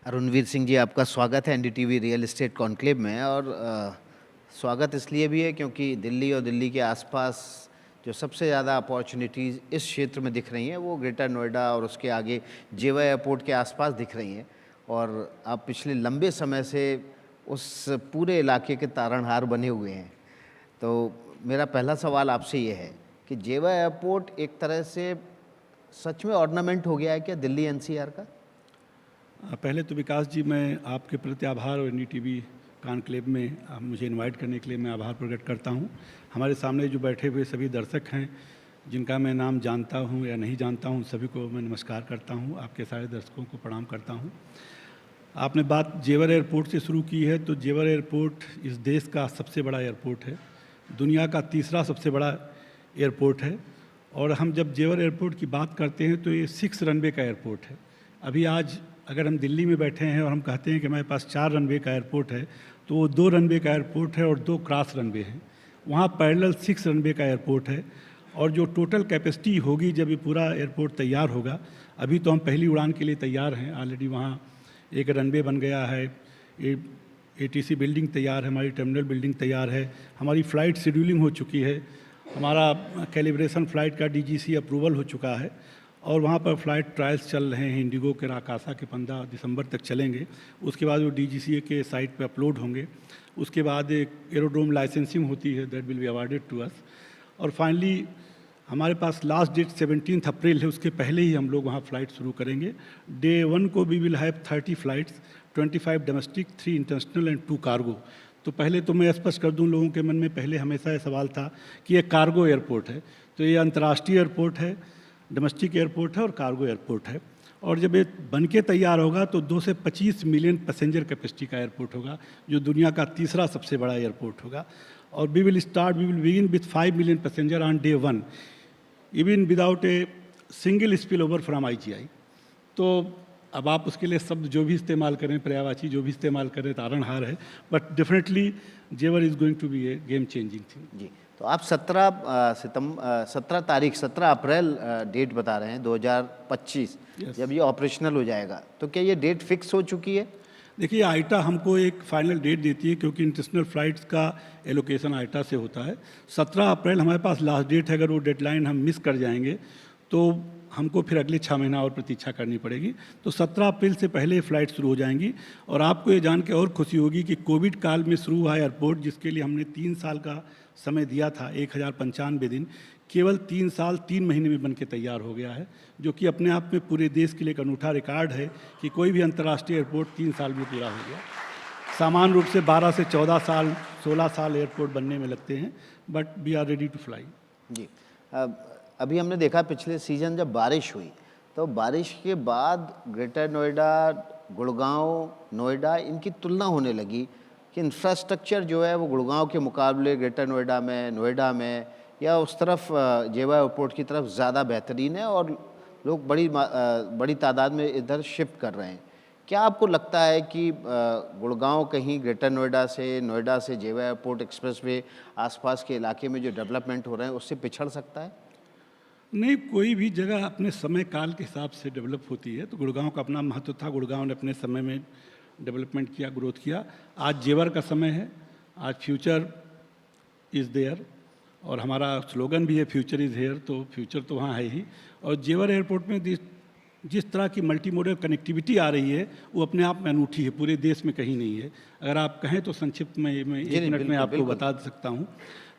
अरुणवीर सिंह जी, आपका स्वागत है एनडीटीवी रियल एस्टेट कॉन्क्लेव में। और स्वागत इसलिए भी है क्योंकि दिल्ली और दिल्ली के आसपास जो सबसे ज़्यादा अपॉर्चुनिटीज़ इस क्षेत्र में दिख रही हैं वो ग्रेटर नोएडा और उसके आगे जेवा एयरपोर्ट के आसपास दिख रही हैं। और आप पिछले लंबे समय से उस पूरे इलाके के तारणहार बने हुए हैं। तो मेरा पहला सवाल आपसे ये है कि जेवा एयरपोर्ट एक तरह से सच में ऑर्नामेंट हो गया है क्या दिल्ली एनसीआर का? पहले तो विकास जी, मैं आपके प्रति आभार और एनडीटीवी कॉन्क्लेव में मुझे इनवाइट करने के लिए मैं आभार प्रकट करता हूं। हमारे सामने जो बैठे हुए सभी दर्शक हैं, जिनका मैं नाम जानता हूं या नहीं जानता हूं, सभी को मैं नमस्कार करता हूं। आपके सारे दर्शकों को प्रणाम करता हूं। आपने बात जेवर एयरपोर्ट से शुरू की है, तो जेवर एयरपोर्ट इस देश का सबसे बड़ा एयरपोर्ट है, दुनिया का तीसरा सबसे बड़ा एयरपोर्ट है। और हम जब जेवर एयरपोर्ट की बात करते हैं तो ये 6 रनवे का एयरपोर्ट है। अभी आज अगर हम दिल्ली में बैठे हैं और हम कहते हैं कि हमारे पास 4 रनवे का एयरपोर्ट है, तो वो 2 रनवे का एयरपोर्ट है और 2 क्रॉस रनवे हैं। वहाँ पैरेलल 6 रनवे का एयरपोर्ट है। और जो टोटल कैपेसिटी होगी जब ये पूरा एयरपोर्ट तैयार होगा, अभी तो हम पहली उड़ान के लिए तैयार हैं। ऑलरेडी वहाँ एक रनवे बन गया है, एटीसी बिल्डिंग तैयार है, हमारी टर्मिनल बिल्डिंग तैयार है, हमारी फ़्लाइट शेड्यूलिंग हो चुकी है, हमारा कैलिब्रेशन फ़्लाइट का डीजीसी अप्रूवल हो चुका है और वहाँ पर फ़्लाइट ट्रायल्स चल रहे हैं। इंडिगो के राकासा के 15 दिसंबर तक चलेंगे। उसके बाद वो डीजीसीए के साइट पे अपलोड होंगे। उसके बाद एक एरोड्रोम लाइसेंसिंग होती है, that will be awarded to us. और फाइनली हमारे पास लास्ट डेट 17 अप्रैल है, उसके पहले ही हम लोग वहाँ फ़्लाइट शुरू करेंगे। डे 1 को we will have 30 flights, 25 domestic, 3 international and 2 cargo. तो पहले तो मैं स्पष्ट कर दूं, लोगों के मन में पहले हमेशा ये सवाल था कि ये कार्गो एयरपोर्ट है, तो ये अंतर्राष्ट्रीय एयरपोर्ट है, डोमेस्टिक एयरपोर्ट है और कार्गो एयरपोर्ट है। और जब ये बन के तैयार होगा तो 2 से 25 मिलियन पैसेंजर कैपेसिटी का एयरपोर्ट होगा, जो दुनिया का तीसरा सबसे बड़ा एयरपोर्ट होगा। और we will begin with 5 million passenger on day 1, even without a single spill over from IGI. तो अब आप उसके लिए शब्द जो भी इस्तेमाल करें, पर्यायवाची जो भी इस्तेमाल करें, तारणहार है, but definitely Jewar is going to be a game changing thing. जी, तो आप 17 अप्रैल डेट बता रहे हैं 2025, जब ये ऑपरेशनल हो जाएगा, तो क्या ये डेट फिक्स हो चुकी है? देखिए, आईटा हमको एक फाइनल डेट देती है, क्योंकि इंटरनेशनल फ़्लाइट्स का एलोकेशन आईटा से होता है। 17 अप्रैल हमारे पास लास्ट डेट है। अगर वो डेडलाइन हम मिस कर जाएंगे तो हमको फिर अगले 6 महीना और प्रतीक्षा करनी पड़ेगी। तो 17 अप्रैल से पहले फ़्लाइट शुरू हो जाएंगी। और आपको ये जान के और खुशी होगी कि कोविड काल में शुरू हुआ एयरपोर्ट, जिसके लिए हमने 3 साल का समय दिया था, 1095 दिन, केवल 3 साल 3 महीने में बन के तैयार हो गया है, जो कि अपने आप में पूरे देश के लिए एक अनूठा रिकॉर्ड है कि कोई भी अंतर्राष्ट्रीय एयरपोर्ट 3 साल में पूरा हो गया। सामान्य रूप से 12 से 14 साल, 16 साल एयरपोर्ट बनने में लगते हैं, but we are ready to fly. जी, अभी हमने देखा पिछले सीज़न जब बारिश हुई, तो बारिश के बाद ग्रेटर नोएडा, गुड़गांव, नोएडा, इनकी तुलना होने लगी कि इंफ्रास्ट्रक्चर जो है वो गुड़गांव के मुकाबले ग्रेटर नोएडा में या उस तरफ जेवा एयरपोर्ट की तरफ ज़्यादा बेहतरीन है और लोग बड़ी तादाद में इधर शिफ्ट कर रहे हैं। क्या आपको लगता है कि गुड़गांव कहीं ग्रेटर नोएडा से जेवा एयरपोर्ट एक्सप्रेसवे आसपास के इलाके में जो डेवलपमेंट हो रहे हैं उससे पिछड़ सकता है? नहीं, कोई भी जगह अपने समय काल के हिसाब से डेवलप होती है। तो गुड़गांव का अपना महत्व था, गुड़गांव ने अपने समय में डेवलपमेंट किया, ग्रोथ किया। आज जेवर का समय है, आज फ्यूचर इज़ देयर, और हमारा स्लोगन भी है फ्यूचर इज़ हेयर। तो फ्यूचर तो वहाँ है ही। और जेवर एयरपोर्ट में जिस तरह की मल्टी मोडल कनेक्टिविटी आ रही है, वो अपने आप में अनूठी है, पूरे देश में कहीं नहीं है। अगर आप कहें तो संक्षिप्त में 1 मिनट में आपको बता सकता हूँ।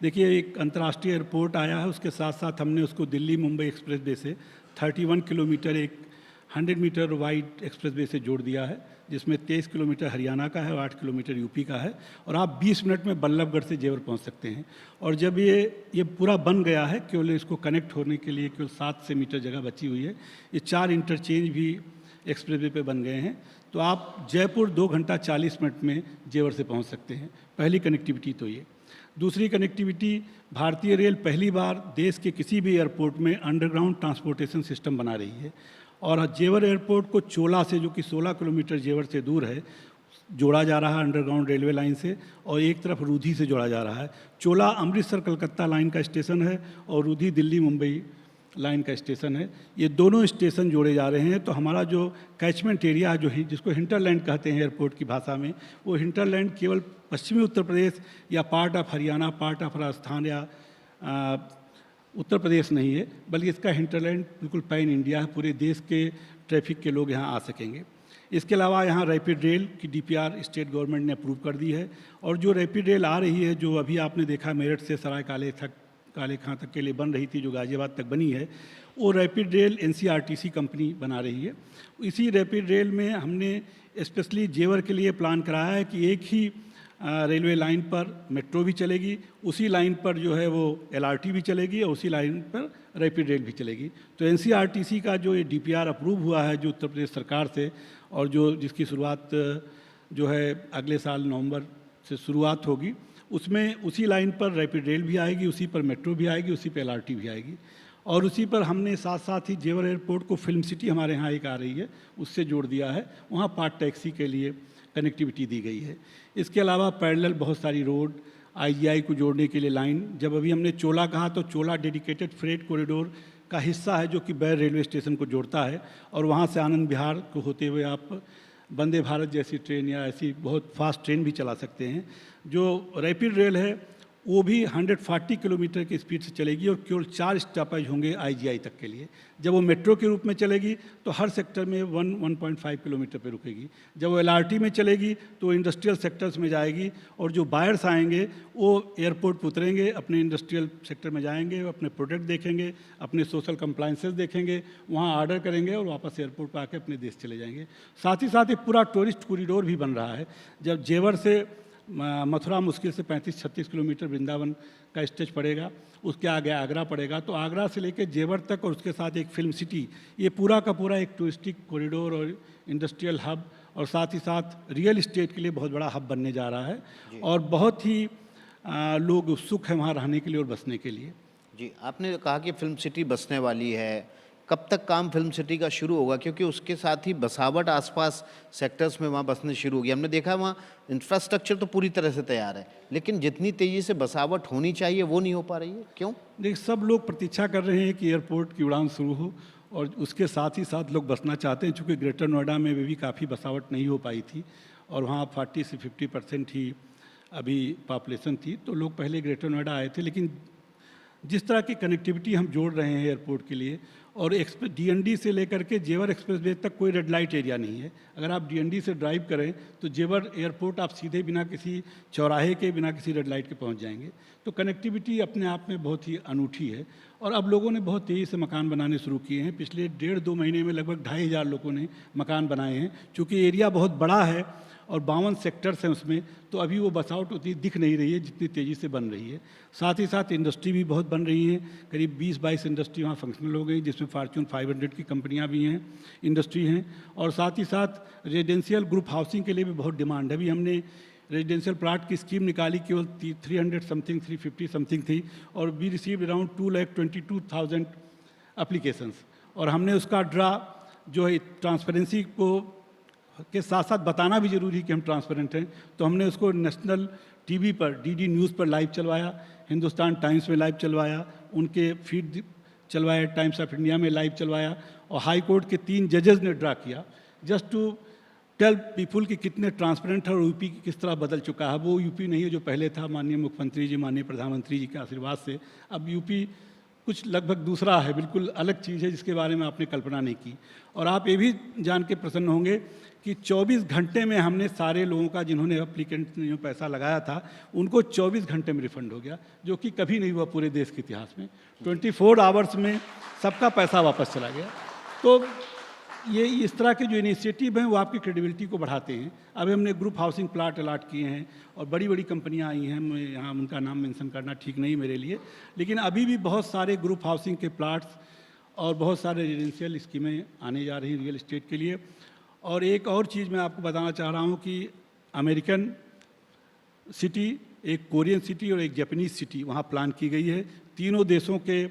देखिए, एक अंतर्राष्ट्रीय एयरपोर्ट आया है, उसके साथ साथ हमने उसको दिल्ली मुंबई एक्सप्रेसवे से 31 किलोमीटर एक 100 मीटर वाइड एक्सप्रेसवे से जोड़ दिया है, जिसमें 23 किलोमीटर हरियाणा का है और 8 किलोमीटर यूपी का है। और आप 20 मिनट में बल्लभगढ़ से जेवर पहुंच सकते हैं। और जब ये पूरा बन गया है, केवल इसको कनेक्ट होने के लिए केवल 700 मीटर जगह बची हुई है। ये 4 इंटरचेंज भी एक्सप्रेसवे पे बन गए हैं, तो आप जयपुर 2 घंटा 40 मिनट में जेवर से पहुँच सकते हैं। पहली कनेक्टिविटी तो ये। दूसरी कनेक्टिविटी, भारतीय रेल पहली बार देश के किसी भी एयरपोर्ट में अंडरग्राउंड ट्रांसपोर्टेशन सिस्टम बना रही है। और जेवर एयरपोर्ट को चोला से, जो कि 16 किलोमीटर जेवर से दूर है, जोड़ा जा रहा है अंडरग्राउंड रेलवे लाइन से, और एक तरफ रूधी से जोड़ा जा रहा है। चोला अमृतसर कलकत्ता लाइन का स्टेशन है और रूधी दिल्ली मुंबई लाइन का स्टेशन है। ये दोनों स्टेशन जोड़े जा रहे हैं, तो हमारा जो कैचमेंट एरिया जो है, जिसको हिंटरलैंड कहते हैं एयरपोर्ट की भाषा में, वो हिंटरलैंड केवल पश्चिमी उत्तर प्रदेश या part of Haryana, part of Rajasthan या उत्तर प्रदेश नहीं है, बल्कि इसका हिंटरलैंड बिल्कुल पैन इंडिया है। पूरे देश के ट्रैफिक के लोग यहाँ आ सकेंगे। इसके अलावा यहाँ रैपिड रेल की डीपीआर स्टेट गवर्नमेंट ने अप्रूव कर दी है, और जो रैपिड रेल आ रही है, जो अभी आपने देखा मेरठ से सराय काले खां तक के लिए बन रही थी, जो गाजियाबाद तक बनी है, वो रैपिड रेल एनसीआरटीसी कंपनी बना रही है। इसी रैपिड रेल में हमने स्पेशली जेवर के लिए प्लान कराया है कि एक ही रेलवे लाइन पर मेट्रो भी चलेगी, उसी लाइन पर जो है वो एलआरटी भी चलेगी, और उसी लाइन पर रैपिड रेल भी चलेगी। तो एनसीआरटीसी का जो ये डीपीआर अप्रूव हुआ है जो उत्तर प्रदेश सरकार से, और जिसकी शुरुआत जो है अगले साल नवंबर से शुरुआत होगी, उसमें उसी लाइन पर रैपिड रेल भी आएगी, उसी पर मेट्रो भी आएगी, उसी पर एलआरटी भी आएगी। और उसी पर हमने साथ साथ ही जेवर एयरपोर्ट को फिल्म सिटी हमारे यहाँ एक आ रही है, उससे जोड़ दिया है। वहाँ पार्ट टैक्सी के लिए कनेक्टिविटी दी गई है। इसके अलावा पैरेलल बहुत सारी रोड, आईजीआई को जोड़ने के लिए लाइन, जब अभी हमने चोला कहा तो चोला डेडिकेटेड फ्रेट कॉरिडोर का हिस्सा है, जो कि बैर रेलवे स्टेशन को जोड़ता है, और वहाँ से आनंद विहार को होते हुए आप वंदे भारत जैसी ट्रेन या ऐसी बहुत फास्ट ट्रेन भी चला सकते हैं। जो रैपिड रेल है वो भी 140 किलोमीटर की स्पीड से चलेगी, और केवल 4 स्टॉपेज होंगे आईजीआई तक के लिए। जब वो मेट्रो के रूप में चलेगी तो हर सेक्टर में 1.5 किलोमीटर पे रुकेगी। जब वो एलआरटी में चलेगी तो इंडस्ट्रियल सेक्टर्स में जाएगी, और जो बायर्स आएंगे वो एयरपोर्ट पर उतरेंगे, अपने इंडस्ट्रियल सेक्टर में जाएंगे, अपने प्रोडक्ट देखेंगे, अपने सोशल कंप्लाइंसेस देखेंगे, वहाँ ऑर्डर करेंगे और वापस एयरपोर्ट पर आके अपने देश चले जाएंगे। साथ ही साथ एक पूरा टूरिस्ट कॉरिडोर भी बन रहा है। जब जेवर से मथुरा मुश्किल से 35-36 किलोमीटर वृंदावन का स्टेज पड़ेगा, उसके आगे आगरा पड़ेगा, तो आगरा से लेकर जेवर तक और उसके साथ एक फिल्म सिटी, ये पूरा का पूरा एक टूरिस्टिक कॉरिडोर और इंडस्ट्रियल हब, और साथ ही साथ रियल इस्टेट के लिए बहुत बड़ा हब बनने जा रहा है। और बहुत ही लोग उत्सुक हैं वहाँ रहने के लिए और बसने के लिए। जी, आपने कहा कि फिल्म सिटी बसने वाली है, कब तक काम फिल्म सिटी का शुरू होगा? क्योंकि उसके साथ ही बसावट आसपास सेक्टर्स में वहाँ बसने शुरू होगी। हमने देखा वहाँ इंफ्रास्ट्रक्चर तो पूरी तरह से तैयार है, लेकिन जितनी तेज़ी से बसावट होनी चाहिए वो नहीं हो पा रही है। क्यों? देखिए, सब लोग प्रतीक्षा कर रहे हैं कि एयरपोर्ट की उड़ान शुरू हो, और उसके साथ ही साथ लोग बसना चाहते हैं। चूँकि ग्रेटर नोएडा में भी काफ़ी बसावट नहीं हो पाई थी, और वहाँ 40 से 50% ही अभी पॉपुलेशन थी, तो लोग पहले ग्रेटर नोएडा आए थे। लेकिन जिस तरह की कनेक्टिविटी हम जोड़ रहे हैं एयरपोर्ट के लिए, और डीएनडी से लेकर के जेवर एक्सप्रेसवे तक कोई रेड लाइट एरिया नहीं है। अगर आप डीएनडी से ड्राइव करें तो जेवर एयरपोर्ट आप सीधे बिना किसी चौराहे के, बिना किसी रेड लाइट के पहुंच जाएंगे। तो कनेक्टिविटी अपने आप में बहुत ही अनूठी है, और अब लोगों ने बहुत तेज़ी से मकान बनाने शुरू किए हैं। पिछले 1.5-2 महीने में लगभग 2,500 लोगों ने मकान बनाए हैं। चूँकि एरिया बहुत बड़ा है और 52 सेक्टर्स हैं उसमें, तो अभी वो बसावट उतनी दिख नहीं रही है जितनी तेज़ी से बन रही है। साथ ही साथ इंडस्ट्री भी बहुत बन रही है। करीब 20-22 इंडस्ट्री वहाँ फंक्शनल हो गई, जिसमें फॉर्च्यून 500 की कंपनियाँ भी हैं, इंडस्ट्री हैं। और साथ ही साथ रेजिडेंशियल ग्रुप हाउसिंग के लिए भी बहुत डिमांड है। अभी हमने रेजिडेंशियल प्लाट की स्कीम निकाली, केवल 300 समथिंग 350 समथिंग थी, और वी रिसीव्ड अराउंड 2,22,000 एप्लीकेशंस। और हमने उसका ड्रा जो है ट्रांसपेरेंसी के साथ साथ बताना भी जरूरी है कि हम ट्रांसपेरेंट हैं, तो हमने उसको नेशनल टीवी पर, डीडी न्यूज़ पर लाइव चलवाया, हिंदुस्तान टाइम्स में लाइव चलवाया, उनके फीड चलवाया, टाइम्स ऑफ इंडिया में लाइव चलवाया, और हाई कोर्ट के 3 जजेस ने ड्रा किया, जस्ट टू टेल पीपुल कि कितने ट्रांसपेरेंट है और यूपी किस तरह बदल चुका है। वो यूपी नहीं है जो पहले था, माननीय मुख्यमंत्री जी, माननीय प्रधानमंत्री जी के आशीर्वाद से अब यूपी कुछ लगभग दूसरा है, बिल्कुल अलग चीज़ है जिसके बारे में आपने कल्पना नहीं की। और आप ये भी जान के प्रसन्न होंगे कि 24 घंटे में हमने सारे लोगों का, जिन्होंने एप्लीकेंट ने जो पैसा लगाया था, उनको 24 घंटे में रिफंड हो गया, जो कि कभी नहीं हुआ पूरे देश के इतिहास में। 24 आवर्स में सबका पैसा वापस चला गया। तो ये इस तरह के जो इनिशिएटिव हैं वो आपकी क्रेडिबिलिटी को बढ़ाते हैं। अभी हमने ग्रुप हाउसिंग प्लाट अलाट किए हैं, और बड़ी बड़ी कंपनियां आई हैं, मैं यहाँ उनका नाम मेंशन करना ठीक नहीं मेरे लिए, लेकिन अभी भी बहुत सारे ग्रुप हाउसिंग के प्लाट्स और बहुत सारे रेजिडेंशियल स्कीमें आने जा रही हैं रियल इस्टेट के लिए। और एक और चीज़ मैं आपको बताना चाह रहा हूँ कि अमेरिकन सिटी, एक कोरियन सिटी और एक जापानीज़ सिटी वहाँ प्लान की गई है। तीनों देशों के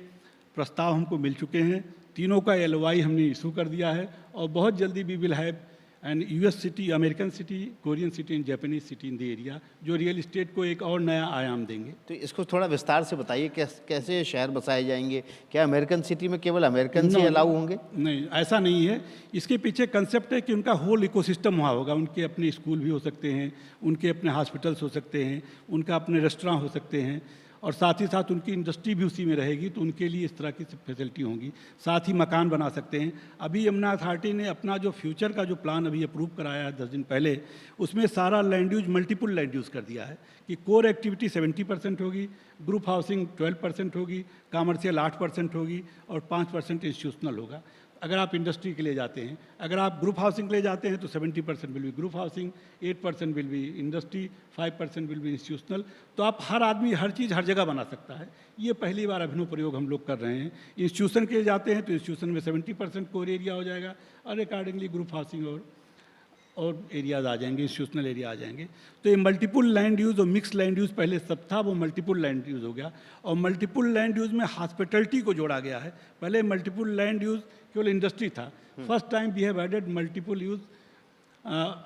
प्रस्ताव हमको मिल चुके हैं, तीनों का LOI हमने इशू कर दिया है, और बहुत जल्दी we will have and US city, American city, Korean city and Japanese city in the area, जो रियल इस्टेट को एक और नया आयाम देंगे। तो इसको थोड़ा विस्तार से बताइए, कैसे शहर बसाए जाएंगे? क्या अमेरिकन सिटी में केवल अमेरिकन से अलाउ होंगे? नहीं, ऐसा नहीं है। इसके पीछे कंसेप्ट है कि उनका होल इकोसिस्टम वहाँ होगा। उनके अपने स्कूल भी हो सकते हैं, उनके अपने हॉस्पिटल्स हो सकते हैं, उनका अपने रेस्टोरेंट हो सकते हैं, और साथ ही साथ उनकी इंडस्ट्री भी उसी में रहेगी, तो उनके लिए इस तरह की फैसिलिटी होंगी। साथ ही मकान बना सकते हैं। अभी यमुना अथॉरिटी ने अपना जो फ्यूचर का जो प्लान अभी अप्रूव कराया है 10 दिन पहले, उसमें सारा land use multiple land use कर दिया है कि कोर एक्टिविटी 70% होगी, ग्रुप हाउसिंग 12% होगी, कमर्शियल 8% होगी और 5% इंस्टीट्यूशनल होगा। अगर आप इंडस्ट्री के लिए जाते हैं, अगर आप ग्रुप हाउसिंग के लिए जाते हैं तो 70% will be group housing, 8% will be industry, 5% will be institutional. तो आप हर आदमी हर चीज़ हर जगह बना सकता है। ये पहली बार अभिनव प्रयोग हम लोग कर रहे हैं। इंस्टीट्यूशन के लिए जाते हैं तो इंस्टीट्यूशन में 70% कोर एरिया हो जाएगा और अकॉर्डिंगली ग्रुप हाउसिंग और एरियाज आ जाएंगे, इंस्टीट्यूशनल एरिया आ जाएंगे। तो ये मल्टीपल लैंड यूज़ और मिक्स लैंड यूज़ पहले सब था, वो मल्टीपल लैंड यूज़ हो गया। और मल्टीपल लैंड यूज़ में हॉस्पिटलिटी को जोड़ा गया है। पहले मल्टीपल लैंड यूज़ केवल इंडस्ट्री था। First time we have added multiple use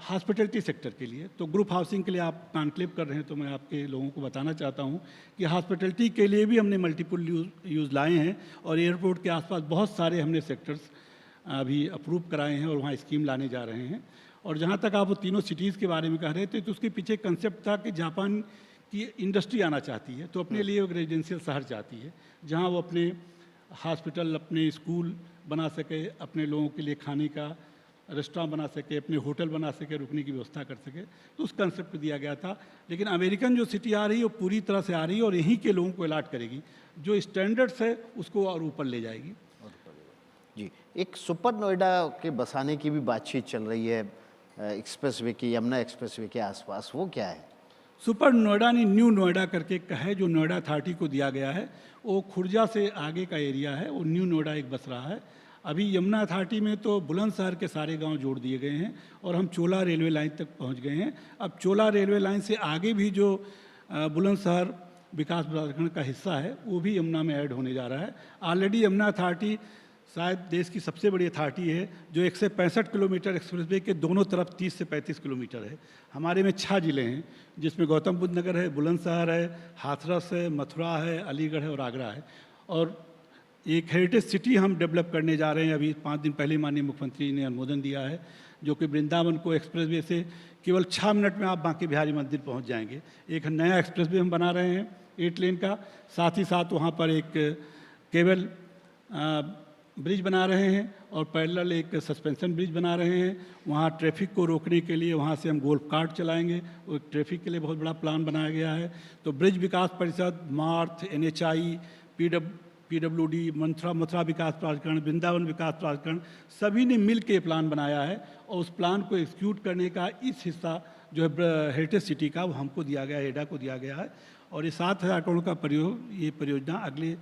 hospitality sector के लिए। तो ग्रुप हाउसिंग के लिए आप कॉन्क्लेव कर रहे हैं, तो मैं आपके लोगों को बताना चाहता हूँ कि हॉस्पिटलिटी के लिए भी हमने मल्टीपल यूज़ लाए हैं, और एयरपोर्ट के आसपास बहुत सारे हमने सेक्टर्स अभी अप्रूव कराए हैं और वहाँ स्कीम लाने जा रहे हैं। और जहाँ तक आप वो तीनों सिटीज़ के बारे में कह रहे थे, तो उसके पीछे कंसेप्ट था कि जापान की इंडस्ट्री आना चाहती है, तो अपने लिए एक रेजिडेंशियल शहर चाहती है, जहाँ वो अपने हॉस्पिटल, अपने स्कूल बना सके, अपने लोगों के लिए खाने का रेस्टोरेंट बना सके, अपने होटल बना सके, रुकने की व्यवस्था कर सके। तो उस कंसेप्ट पे दिया गया था। लेकिन अमेरिकन जो सिटी आ रही है वो पूरी तरह से आ रही है और यहीं के लोगों को अलाट करेगी, जो स्टैंडर्ड्स है उसको और ऊपर ले जाएगी। जी, एक सुपर नोएडा के बसाने की भी बातचीत चल रही है एक्सप्रेसवे की, यमुना एक्सप्रेसवे के आसपास, वो क्या है? सुपर नोएडा नहीं, न्यू नोएडा करके एक है जो नोएडा अथॉरिटी को दिया गया है। वो खुर्जा से आगे का एरिया है, वो न्यू नोएडा एक बस रहा है। अभी यमुना अथॉरिटी में तो बुलंदशहर के सारे गांव जोड़ दिए गए हैं और हम चोला रेलवे लाइन तक पहुंच गए हैं। अब चोला रेलवे लाइन से आगे भी जो बुलंदशहर विकास प्राधिकरण का हिस्सा है वो भी यमुना में ऐड होने जा रहा है। ऑलरेडी यमुना अथॉरिटी शायद देश की सबसे बड़ी अथॉरिटी है जो 165 किलोमीटर एक्सप्रेसवे के दोनों तरफ 30 से 35 किलोमीटर है। हमारे में 6 ज़िले हैं, जिसमें गौतम बुद्ध नगर है, बुलंदशहर है, हाथरस है, मथुरा है, अलीगढ़ है और आगरा है। और एक हेरिटेज सिटी हम डेवलप करने जा रहे हैं। अभी 5 दिन पहले माननीय मुख्यमंत्री ने अनुमोदन दिया है, जो कि वृंदावन को एक्सप्रेसवे से केवल 6 मिनट में आप बांके बिहारी मंदिर पहुंच जाएंगे। एक नया एक्सप्रेसवे हम बना रहे हैं 8 लेन का, साथ ही साथ वहां पर एक केबल ब्रिज बना रहे हैं और पैरेलल एक सस्पेंशन ब्रिज बना रहे हैं। वहाँ ट्रैफिक को रोकने के लिए वहाँ से हम गोल्फ कार्ट चलाएंगे, वो ट्रैफिक के लिए बहुत बड़ा प्लान बनाया गया है। तो ब्रिज विकास परिषद, मार्थ, NHI, PWD, मथुरा विकास प्राधिकरण, वृंदावन विकास प्राधिकरण, सभी ने मिल के प्लान बनाया है और उस प्लान को एग्जीक्यूट करने का इस हिस्सा जो है हेरिटेज सिटी का, वो हमको दिया गया है, एडा को दिया गया है। और ये 7,000 करोड़ का ये परियोजना अगले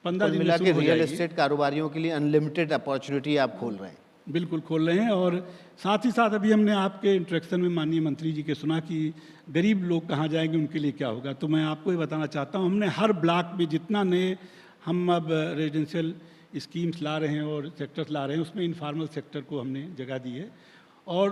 15 दिन मिला में के शुरू हो रियल जाएगी। एस्टेट कारोबारियों के लिए अनलिमिटेड अपॉर्चुनिटी आप खोल रहे हैं। बिल्कुल खोल रहे हैं। और साथ ही साथ अभी हमने आपके इंट्रैक्शन में माननीय मंत्री जी के सुना कि गरीब लोग कहाँ जाएंगे, उनके लिए क्या होगा। तो मैं आपको ये बताना चाहता हूँ, हमने हर ब्लॉक में जितना नए हम अब रेजिडेंशियल स्कीम्स ला रहे हैं और सेक्टर्स ला रहे हैं, उसमें इनफॉर्मल सेक्टर को हमने जगह दी है। और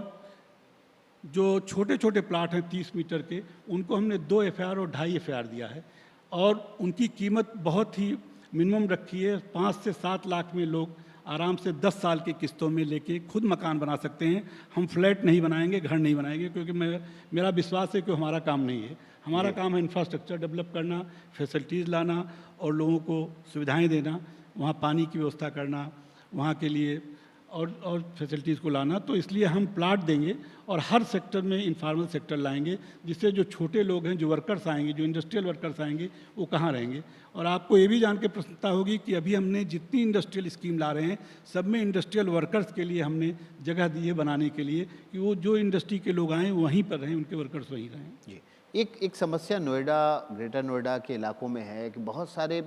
जो छोटे छोटे प्लाट हैं 30 मीटर के, उनको हमने 2 FAR और 2.5 FAR दिया है और उनकी कीमत बहुत ही मिनिमम रखी है। 5 से 7 लाख में लोग आराम से 10 साल की किस्तों में लेके खुद मकान बना सकते हैं। हम फ्लैट नहीं बनाएंगे, घर नहीं बनाएंगे, क्योंकि मेरा विश्वास है कि हमारा काम नहीं है। हमारा काम है इंफ्रास्ट्रक्चर डेवलप करना, फैसिलिटीज़ लाना और लोगों को सुविधाएं देना, वहाँ पानी की व्यवस्था करना, वहाँ के लिए और फैसिलिटीज़ को लाना। तो इसलिए हम प्लाट देंगे और हर सेक्टर में इनफॉर्मल सेक्टर लाएंगे, जिससे जो छोटे लोग हैं, जो वर्कर्स आएंगे, जो इंडस्ट्रियल वर्कर्स आएंगे, वो कहाँ रहेंगे। और आपको ये भी जान के प्रसन्नता होगी कि अभी हमने जितनी इंडस्ट्रियल स्कीम ला रहे हैं, सब में इंडस्ट्रियल वर्कर्स के लिए हमने जगह दी है बनाने के लिए, कि वो जो इंडस्ट्री के लोग आएँ वहीं पर रहें, उनके वर्कर्स वहीं रहें। जी, एक समस्या नोएडा, ग्रेटर नोएडा के इलाकों में है कि बहुत सारे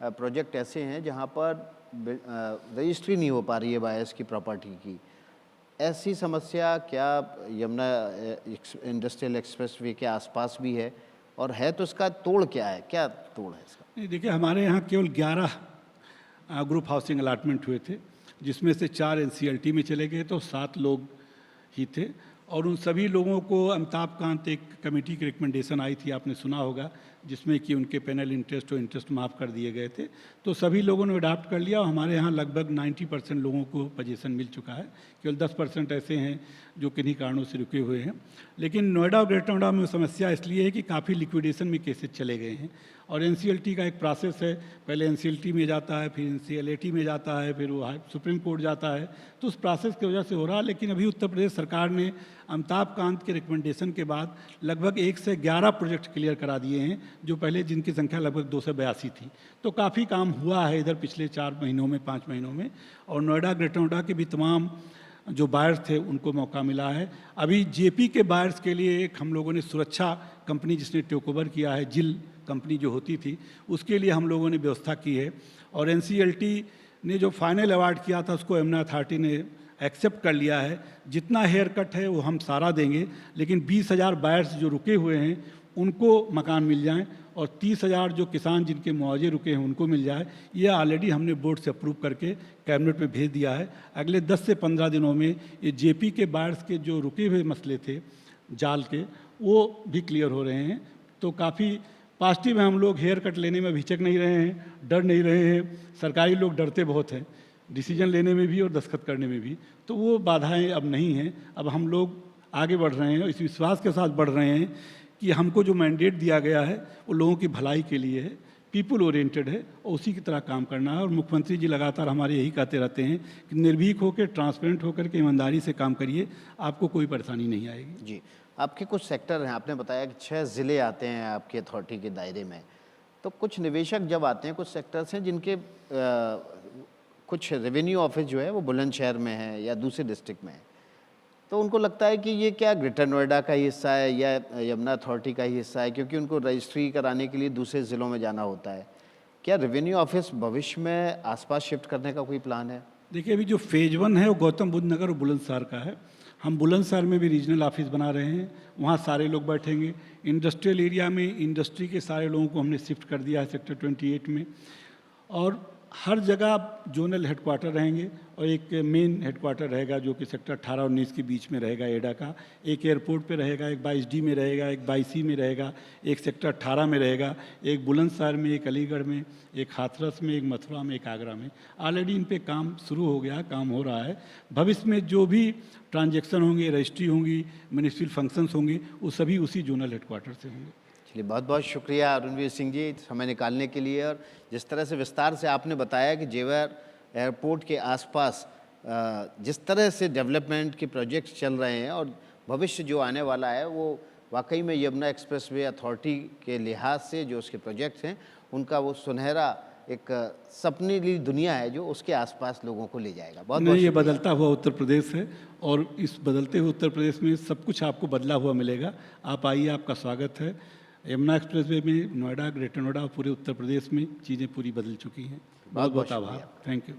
प्रोजेक्ट ऐसे हैं जहाँ पर रजिस्ट्री नहीं हो पा रही है बायर्स की प्रॉपर्टी की। ऐसी समस्या क्या यमुना इंडस्ट्रियल एक्सप्रेसवे के आसपास भी है, और है तो इसका तोड़ क्या है, क्या तोड़ है इसका? नहीं, देखिए, हमारे यहाँ केवल 11 ग्रुप हाउसिंग अलाटमेंट हुए थे, जिसमें से 4 NCLT में चले गए, तो 7 लोग ही थे। और उन सभी लोगों को अमिताभ कांत, एक कमेटी की रिकमेंडेशन आई थी, आपने सुना होगा, जिसमें कि उनके पैनल इंटरेस्ट और इंटरेस्ट माफ़ कर दिए गए थे। तो सभी लोगों ने अडाप्ट कर लिया और हमारे यहाँ लगभग 90% लोगों को पोजीशन मिल चुका है। केवल 10% ऐसे हैं जो किन्हीं कारणों से रुके हुए हैं। लेकिन नोएडा और ग्रेटर नोएडा में समस्या इसलिए है कि काफ़ी लिक्विडेशन में केसेस चले गए हैं और एनसीएलटी का एक प्रोसेस है, पहले एनसीएलटी में जाता है, फिर एनसीएलएटी में जाता है, फिर वो सुप्रीम कोर्ट जाता है। तो उस प्रोसेस की वजह से हो रहा है। लेकिन अभी उत्तर प्रदेश सरकार ने अमिताभ कांत के रिकमेंडेशन के बाद लगभग 1 से 11 प्रोजेक्ट क्लियर करा दिए हैं, जो पहले जिनकी संख्या लगभग 282 थी। तो काफ़ी काम हुआ है इधर पिछले 4 महीनों में, 5 महीनों में। और नोएडा ग्रेटर नोएडा के भी तमाम जो बायर्स थे उनको मौका मिला है। अभी जेपी के बायर्स के लिए एक हम लोगों ने सुरक्षा कंपनी जिसने टेक ओवर किया है, जिल कंपनी जो होती थी, उसके लिए हम लोगों ने व्यवस्था की है। और एनसीएलटी ने जो फाइनल अवार्ड किया था उसको यमुना अथॉरिटी ने एक्सेप्ट कर लिया है। जितना हेयर कट है वो हम सारा देंगे, लेकिन 20,000 बायर्स जो रुके हुए हैं उनको मकान मिल जाएं और 30,000 जो किसान जिनके मुआवजे रुके हैं उनको मिल जाए। ये ऑलरेडी हमने बोर्ड से अप्रूव करके कैबिनेट में भेज दिया है। अगले 10 से 15 दिनों में ये जेपी के बायर्स के जो रुके हुए मसले थे जाल के, वो भी क्लियर हो रहे हैं। तो काफ़ी पॉजिटिव है हम लोग। हेयर कट लेने में हिचक नहीं रहे हैं, डर नहीं रहे हैं। सरकारी लोग डरते बहुत हैं डिसीजन लेने में भी और दस्तखत करने में भी। तो वो बाधाएं अब नहीं हैं। अब हम लोग आगे बढ़ रहे हैं और इस विश्वास के साथ बढ़ रहे हैं कि हमको जो मैंडेट दिया गया है वो लोगों की भलाई के लिए है, पीपल ओरिएंटेड है और उसी की तरह काम करना है। और मुख्यमंत्री जी लगातार हमारे यही कहते रहते हैं कि निर्भीक होकर, ट्रांसपेरेंट होकर के ईमानदारी से काम करिए, आपको कोई परेशानी नहीं आएगी। जी, आपके कुछ सेक्टर हैं, आपने बताया कि 6 ज़िले आते हैं आपके अथॉरिटी के दायरे में। तो कुछ निवेशक जब आते हैं, कुछ सेक्टर्स हैं जिनके कुछ रेवेन्यू ऑफिस जो है वो बुलंदशहर में है या दूसरे डिस्ट्रिक्ट में है, तो उनको लगता है कि ये क्या ग्रेटर नोएडा का ही हिस्सा है या यमुना अथॉरिटी का ही हिस्सा है, क्योंकि उनको रजिस्ट्री कराने के लिए दूसरे ज़िलों में जाना होता है। क्या रेवेन्यू ऑफिस भविष्य में आसपास शिफ्ट करने का कोई प्लान है? देखिए, अभी जो फेज 1 है वो गौतम बुद्ध नगर और बुलंदशहर का है। हम बुलंदशहर में भी रीजनल ऑफिस बना रहे हैं, वहाँ सारे लोग बैठेंगे। इंडस्ट्रियल एरिया में इंडस्ट्री के सारे लोगों को हमने शिफ्ट कर दिया है सेक्टर 28 में। और हर जगह जोनल हेडक्वार्टर रहेंगे और एक मेन हेडक्वार्टर रहेगा जो कि सेक्टर 18 और 19 के बीच में रहेगा एडा का। एक एयरपोर्ट पे रहेगा, एक 22D में रहेगा, एक 22C में रहेगा, एक सेक्टर 18 में रहेगा, एक बुलंदशहर में, एक अलीगढ़ में, एक हाथरस में, एक मथुरा में, एक आगरा में। ऑलरेडी इन पे काम शुरू हो गया, काम हो रहा है। भविष्य में जो भी ट्रांजैक्शन होंगे, रजिस्ट्री होंगी, म्यूनिसिपल फंक्शंस होंगे, वो सभी उसी जोनल हेडक्वार्टर से होंगे। चलिए, बहुत बहुत शुक्रिया अरुणवीर सिंह जी समय निकालने के लिए। और जिस तरह से विस्तार से आपने बताया कि जेवर एयरपोर्ट के आसपास जिस तरह से डेवलपमेंट के प्रोजेक्ट्स चल रहे हैं और भविष्य जो आने वाला है, वो वाकई में यमुना एक्सप्रेसवे अथॉरिटी के लिहाज से जो उसके प्रोजेक्ट्स हैं उनका वो सुनहरा एक सपनीली दुनिया है जो उसके आसपास लोगों को ले जाएगा। बहुत नहीं, ये बदलता हुआ उत्तर प्रदेश है और इस बदलते हुए उत्तर प्रदेश में सब कुछ आपको बदला हुआ मिलेगा। आप आइए, आपका स्वागत है। यमुना एक्सप्रेसवे में नोएडा, ग्रेटर नोएडा, पूरे उत्तर प्रदेश में चीज़ें पूरी बदल चुकी हैं। बहुत बहुत आभार। Thank you.